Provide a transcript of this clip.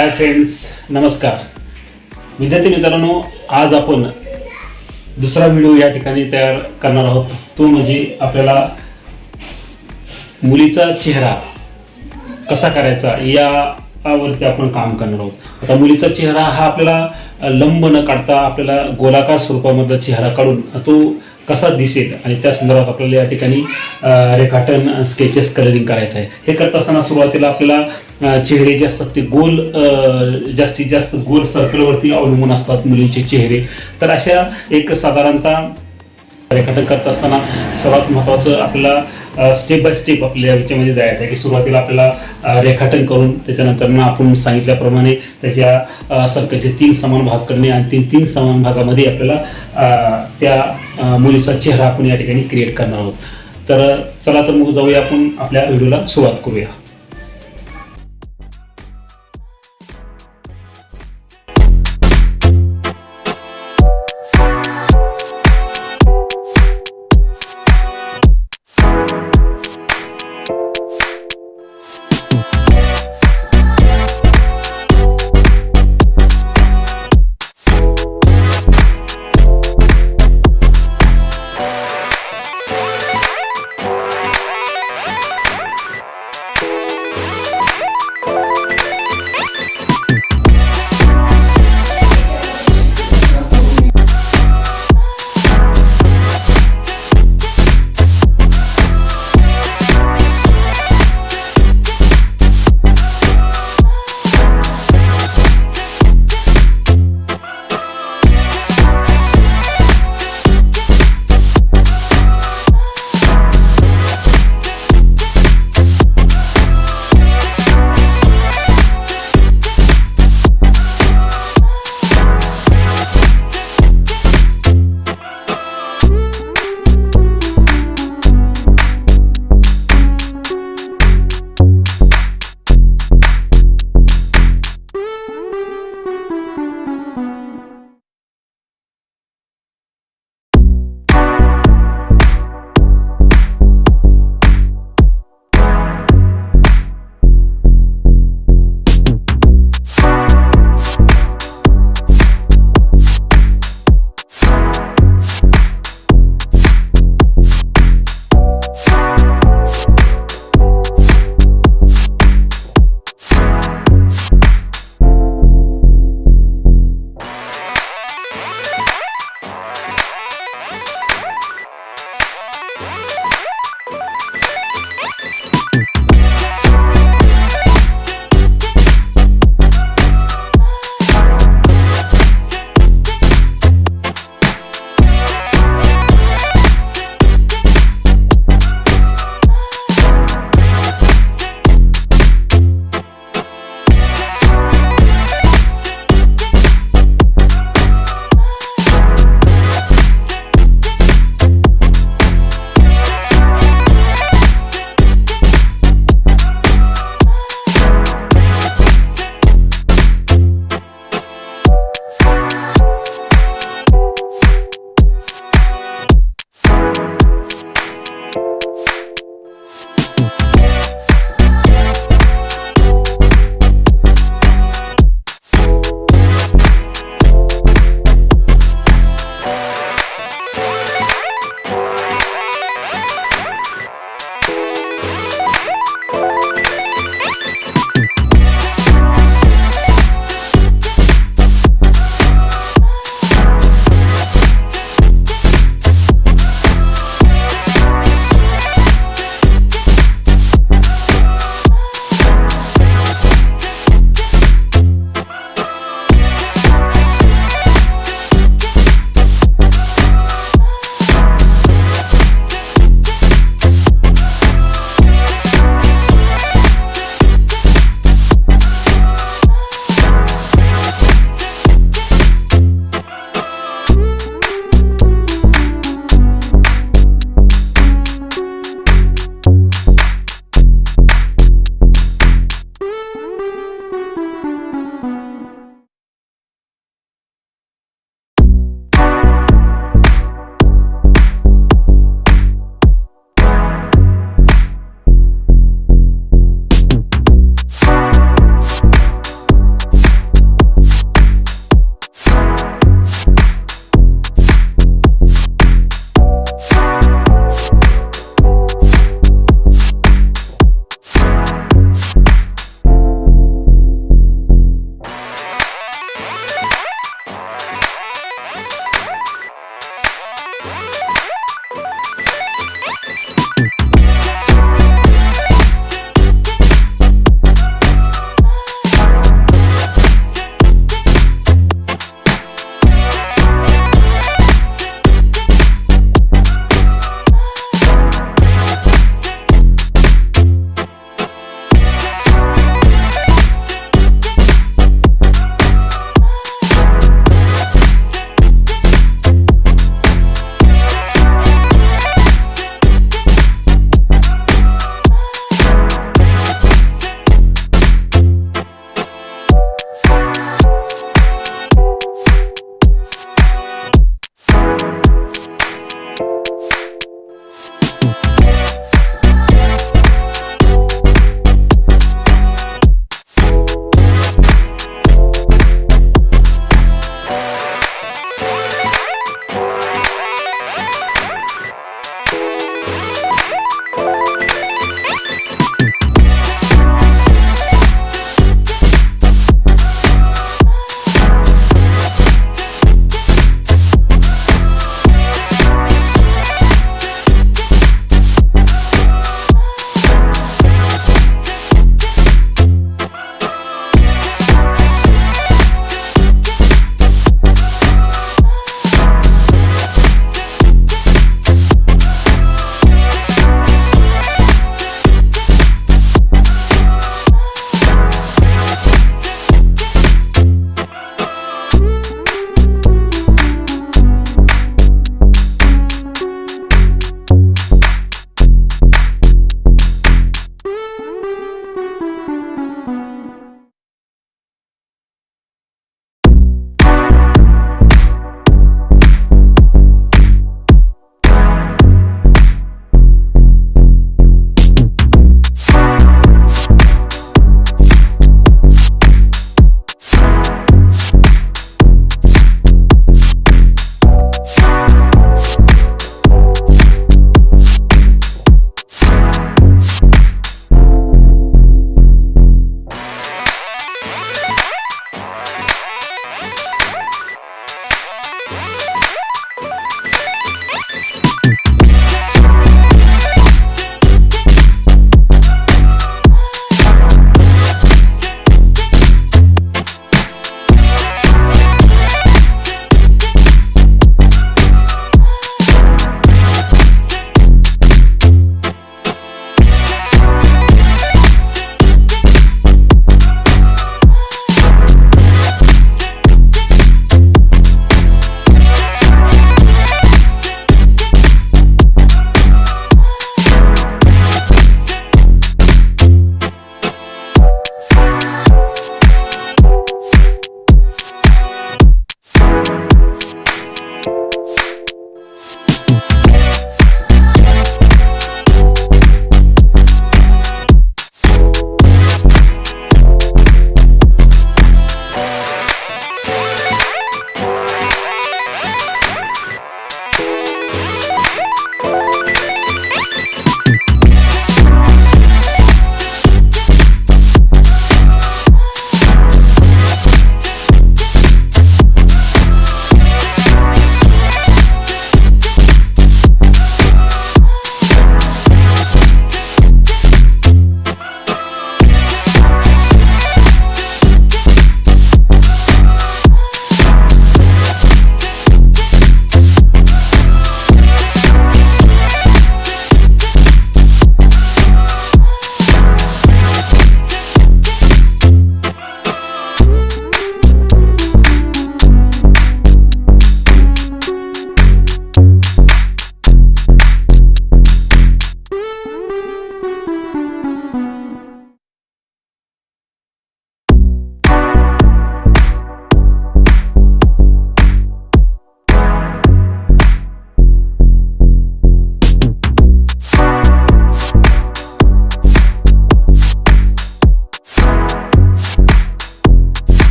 Hi friends, नमस्कार विद्यार्थी मित्रांनो. आज आपण दुसरा व्हिडिओ या ठिकाणी तयार करणार आहोत. तो म्हणजे आपल्याला मुलीचा चेहरा कसा करायचा यावरती आपण काम करणार आहोत. आता मुलीचा चेहरा हा आपल्याला लंब न काढता आपल्याला गोलाकार स्वरूपामधला चेहरा काढून तो कसा दिसेल आणि त्या संदर्भात आपल्याला या ठिकाणी रेखाटन, स्केचेस, कलरिंग करायचं आहे. हे करत असताना सुरुवातीला आपल्याला चेहरे जे असतात ते गोल, जास्तीत जास्त गोल सर्कलवरती अवलंबून असतात मुलींचे चेहरे. तर अशा एक साधारणतः रेखाटन करत असताना सर्वात महत्त्वाचं आपल्याला स्टेप बाय स्टेप आपल्या याच्यामध्ये जायचं आहे की सुरुवातीला आपल्याला रेखाटन करून त्याच्यानंतर आपण सांगितल्याप्रमाणे त्याच्या सर्कलचे 3 समान भाग करणे आणि 3 समान भागामध्ये आपल्याला त्या मुलीचा चेहरा आपण या ठिकाणी क्रिएट करणार आहोत. तर चला तर मग जाऊया, आपण आपल्या व्हिडिओला सुरुवात करूया.